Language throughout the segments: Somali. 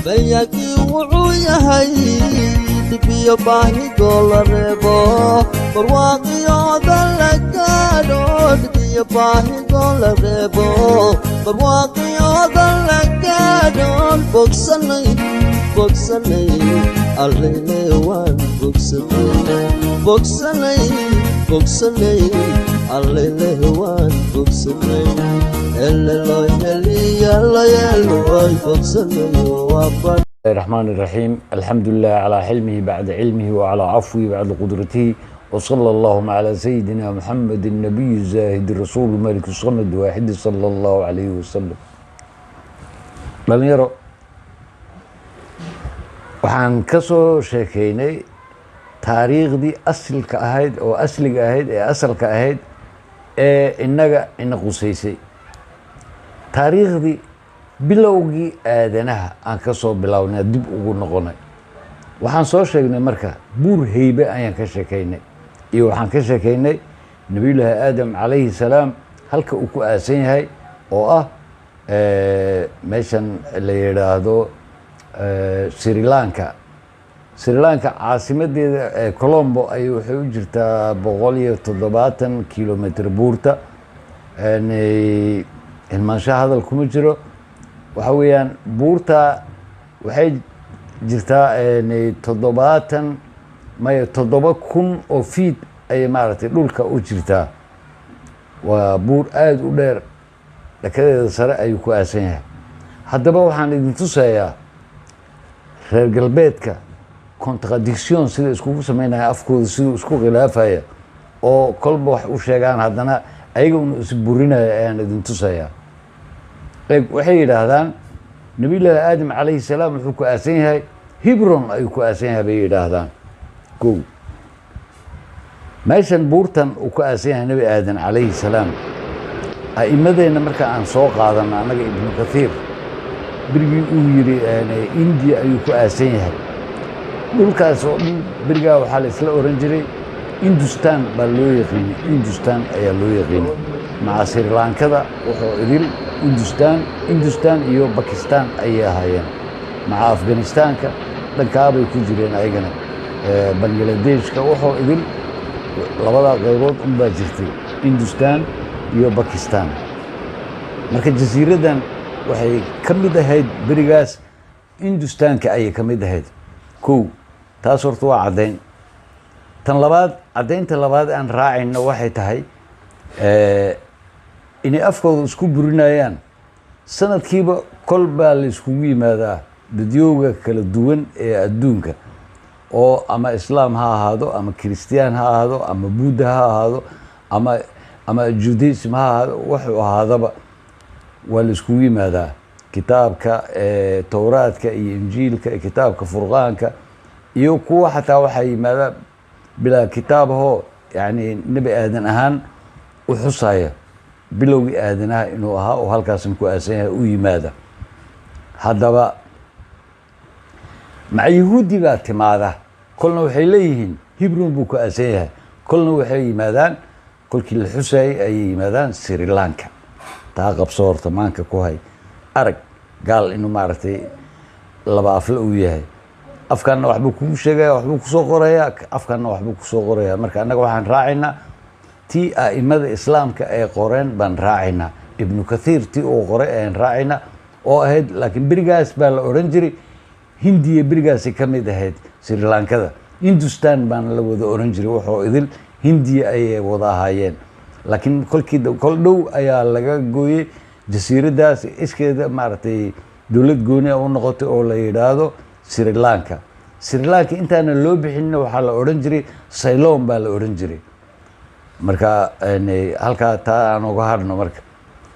bayaki wuxuu yahay dibiyo baahi goolareebo barwaaqiyooda la gaadho dibiyo baahi goolareebo barwaaqiyooda la gaadho bogsanay bogsanay allele waan bogsanay bogsanay bogsanay allele waan bogsanay elloy elloy bogsanay waa الرحمن الرحيم الحمد لله على حلمه بعد علمه وعلى عفوه بعد قدرته وصلى اللهم على سيدنا محمد النبي الزاهد الرسول الملك الصمد واحد صلى الله عليه وسلم dhalinyaro waxaan ka soo sheekeynay taariikhdii asalka ahayd oo asliga ahayd ee asalka ahayd ee inaga ina qusaysay taariikhdii bilowgii aadanaha aan ka soo bilownay dib ugu noqonay waxaan soo sheegnay marka buur heybe ayaan ka sheekeynay iyo waxaan ka sheekeynay nabiyullaahi aadam calayhi salaam halka uu ku aasan yahay oo ah meeshan la yidhaahdo Sri Lanka caasimadeeda Colombo ay waxay u jirtaa 170 kilomitir buurta ilmaanshaha hadal kuma jiro waxa weeyaan buurta waxay jirtaa 7,000 oo feet ay maaragtay dhulka u jirtaa waa buur aad u dheer dhakadeeda sare ayuu ku aasan yahay haddaba waxaan idin tusayaa reer galbeedka contradiction sida iskugu sameynaya afkooda siduu isku khilaafaya oo kolba wax u sheegaan haddana ayaguna is burinaya ayaan idin tusayaa waxay yidhaahdaan nabiyullaahi aadam calayhi salaam wuxuu ku aasan yahay Hebron ayuu ku aasan yahay bay yidhaahdaan kow meeshan buurtan uu ku aasan yahay nabi aadan calayhi salaam a'immadeenna marka aan soo qaadana annaga ibnu kathiir birigii uu yidhi India ayuu ku aasan yahay dhulkaas oo dhan birigaa waxaa la isla oran jiray Hindustan baa loo yaqiinay Hindustan ayaa loo yaqiinay maca Sri Lankada wuxuu idil Hindustan iyo Pakistan ayay ahaayeen maca Afghanistanka dhankaabay ku jireen ayagana Bangladeshka wuxuu idil labada qaybood unbaa jirtay Hindustan iyo Pakistan marka jasiiradan waxay ka mid ahayd berigaas Hindustanka ayay ka mid ahayd kow taas horta waa caddayn tan labaad caddaynta labaad aan raacayno waxay tahay inay afkooda isku burinayaan sanadkiiba kol baa la iskugu yimaadaa dadyooga kala duwan ee adduunka oo ama islaam ha ahaado ama kiristiyaan ha ahaado ama buudha ha ahaado ama judaism ha ahaado wuxuu ahaadaba waa la iskugu yimaadaa kitaabka towraadka iyo injiilka kitaabka furqaanka iyo kuwa xataa waxaa yimaadaa bilaa kitaabahoo yani nebi aadan ahaan u xusaya bilowgii aadanaha inuu ahaa oo halkaasan ku aasan yahay u yimaada haddaba maca yahuudi baa timaada kolna waxay leeyihiin Hebron buu ku aasan yahay kolna waxay yimaadaan kolkii la xusayay ayay yimaadaan Sri Lanka taa qabso horta maanka ku hay arag gaal inuu maaragtay laba afle uu yahay afkaanna waxbuu kugu sheegaya waxbuu kusoo qorayaa afkaanna waxbuu kusoo qorayaa marka annaga waxaan raacaynaa tii a'immada islaamka ay qoreen baan raacaynaa ibnu kathiir tii uu qoray ayaan raacaynaa oo ahayd laakiin berigaas baa la odhan jiray hindiya berigaasay ka mid ahayd Sri Lankada Hindustan baana la wada oran jiray wuxuu idil hindiya ayay wada ahaayeen laakiin kol dhow ayaa laga gooyey jasiiradaas iskeeda maaragtay dowlad gooni u noqotay oo la yidhaahdo Sri Lanka intaana loo bixinna waxaa la odhan jiray Ceylon baa la odhan jiray marka halkaa taa aan uga hadhno marka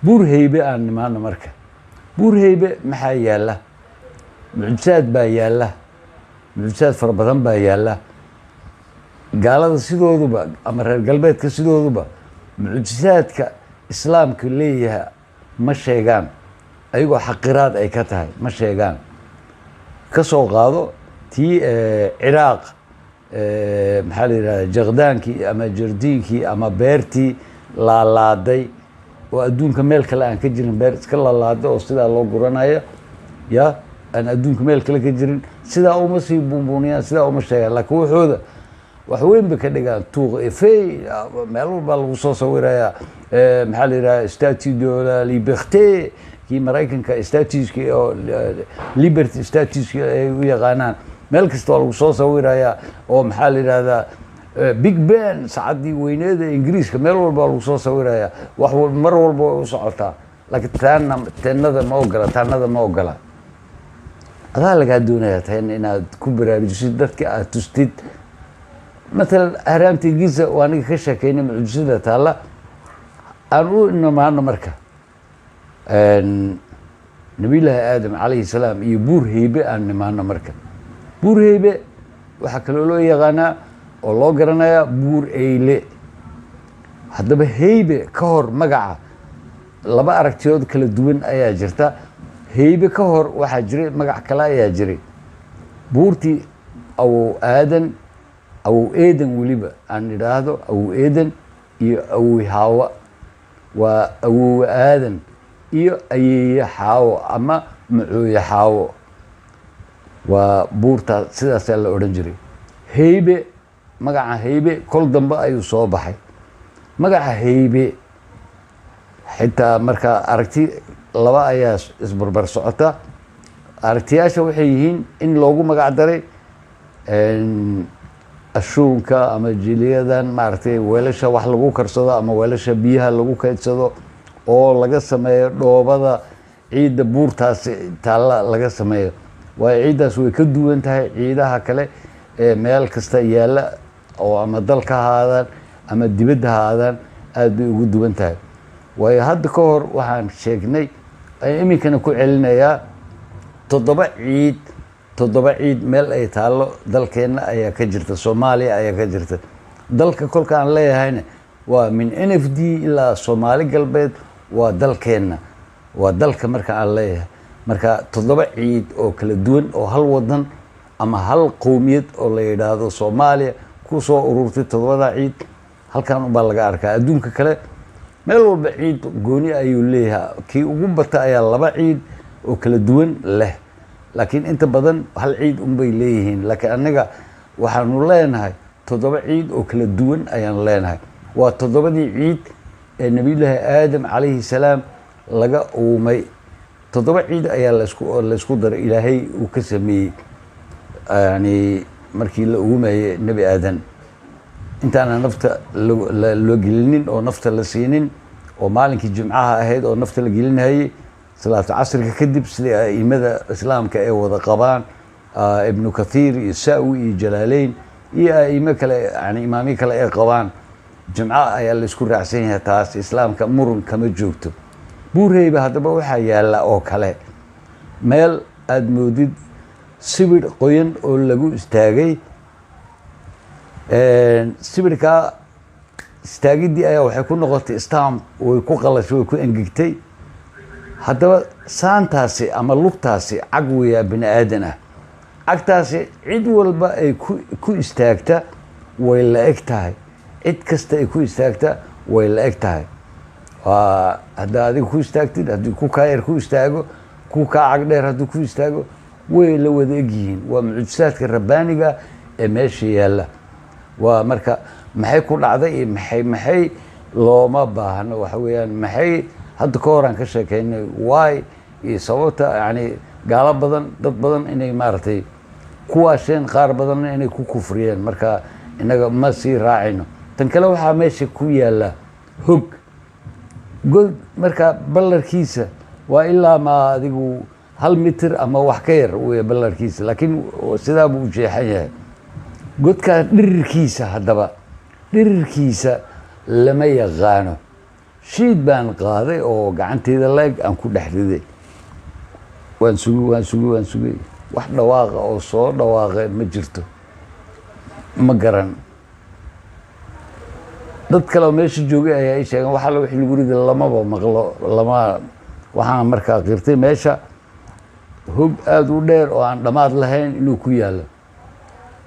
buur heybe aan nimaano marka buur heybe maxaa yaalla mucjisaad baa yaalla mucjisaad fara badan baa yaalla gaalada sidooduba ama reer galbeedka sidooduba mucjisaadka islaamka leeyahay ma sheegaan ayagoo xaqiraad ay ka tahay ma sheegaan ka soo qaado tii Ciraaq maxaa la yidhahdaa jaqdaankii ama jardiinkii ama beertii laalaaday oo adduunka meel kale aan ka jirin beer iska laalaaday oo sidaa loo guranayo ya aan adduunka meel kale ka jirin sidaa uma sii buunbuuniyaan sidaa uma sheegaan laakiin waxooda wax weyn bay ka dhigaan tuuq efey meel walbaa lagu soo sawirayaa maxaa la yidhaha statue de la liberté kii maraykanka statueskii oo liberty statueskii ay u yaqaanaan meel kasta waa lagu soo sawirayaa oo maxaa la yidhahdaa big ben sacaddii weyneeda ingiriiska meel walba waa lagu soo sawirayaa wax mar walba way u socotaa laakiin teennada ma ogola taanada ma ogola adaa lagaa doonayaa teen inaad ku baraarujisid dadka aad tustid مثلا أهرامتي جيزة وأنا كشكيني معجزة تالا أنو إنه معنا مركة نبي الله آدم عليه السلام يبور هيبة أن معنا مركة بور هيبة وحكلوا له يغانا والله قرنا يا بور إيلي هذا بهيبة كهر مقعة لما أركتيود كل دوين أيا جرتا هيبة كهر وحجري مقع كلا أيا جري بورتي أو آدم أو إيدن وليبا أن يراهدو أو إيدن أو هاوا وأو آدن أي حاوا أما معو يحاوا وبورتا سيدا سيلا أورنجري هيبة مقع هيبة كل دنبا أيو صوبحي مقع هيبة حتى مركا أركتي لبا أياس اسبربر سعوتا أركتياشا وحيهين إن لوغو مقع داري ashuunka ama jiliyadan maaragtay weelasha wax lagu karsado ama weelasha biyaha lagu kaydsado oo laga sameeyo dhoobada ciidda buurtaas taalla laga sameeyo waayo ciiddaas way ka duwan tahay ciidaha kale ee meel kasta yaalla oo ama dalka haadaan ama dibadda haadaan aad bay ugu duwan tahay waayo hadda ka hor waxaan sheegnay iminkana ku celinayaa 7 ciid meel ay taalo dalkeena ayaa ka jirta Soomaaliya ayaa ka jirta dalka kolka aan leeyahayna waa min NFD ilaa Soomaali galbeed waa dalkeena waa dalka marka aan leeyahay marka 7 ciid oo kala duwan oo hal wadan ama hal qowmiyad oo la yiraahdo Soomaaliya ku soo ururtay 7 ciid halkan baa laga arkaa adduunka kale meel walba ciid gooni ayuu leeyahay kii ugu bata ayaa 2 ciid oo kala duwan leh laakiin inta badan hal ciid bay leeyihiin laakiin anaga waxaanu leenahay 7 ciid oo kala duwan ayaan leenahay waa 7dii ciid ee nabiyullaahi aadam calayhi salaam laga uumay 7 ciid ayaa la isku daray ilaahay uu ka sameeyey yani markii la uumayay nabi aadan intaana nafta loo gelinin oo nafta la siinin oo maalinkii jimcaha ahayd oo nafta la gelinayay صلاة عصر كدب سلي إمدا إسلام كأي وذا قبان ابن كثير يساوي جلالين إمام كلا يعني إمامي كلا أي قبان جمعة أي اللي سكر عسينها تاس إسلام كمر كمجوكتو بورهي بهذا بوحة يلا أو كلا ميل أدمودد سبر قوين أو لجو استاجي سبر كا استاجي دي أيه وحيكون نقطة استام ويكون قلش ويكون إنجكتي haddaba saantaasi ama lugtaasi cag weeyaa bini aadan ah cagtaasi cid walba ay ku istaagta way la eg tahay cid kasta ay ku istaagta way la eg tahay hadda adiga ku istaagtid haddii ku kaayar ku istaago ku kaa cag dheer haddii ku istaago way la wada egyihiin waa mucjisaadka rabbaaniga ee meesha yaalla waa marka maxay ku dhacday iyo maxay looma baahno waxa weeyaan maxay hadda ka hor aan ka sheekeynay waay iyo sababta yani gaalo badan dad badan inay maaragtay kuwaasheen qaar badanna inay ku kufriyeen marka inaga ma sii raacayno tan kale waxaa meesha ku yaalla hog god marka ballarkiisa waa ilaa ma adigu 1 mitir ama wax ka yar weeye ballarkiisa laakiin sidaa buu u jeexan yahay godka dhirirkiisa haddaba dhirirkiisa lama yaqaano shiid baan qaaday oo gacanteeda leeg aan ku dhex riday waan sugay wax dhawaaqa oo soo dhawaaqay ma jirto ma garan dad kale oo meesha joogay ayaa ii sheegeen waxa wixii lagu riday lamaba maqlo lama waxaan markaa qirtay meesha hog aad u dheer oo aan dhamaad lahayn inuu ku yaalo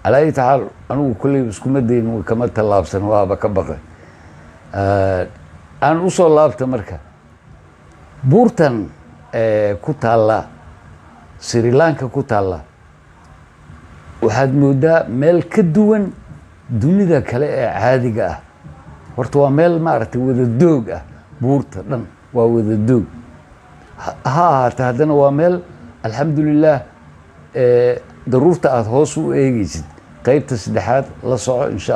alaa taal anigu kulli isku madayn kama talaabsan waaba ka baqay aan u soo laabta marka buurtan ku taalla Sri Lanka ku taalla waxaad moodaa meel ka duwan dunida kale ee caadiga ah. horta waa meel maaragtay wada doog ah, buurta dhan waa wada doog. ha ahaatee haddana waa meel alxamdulilah daruurta aad hoos u eegaysid qaybta saddexaad la soco insha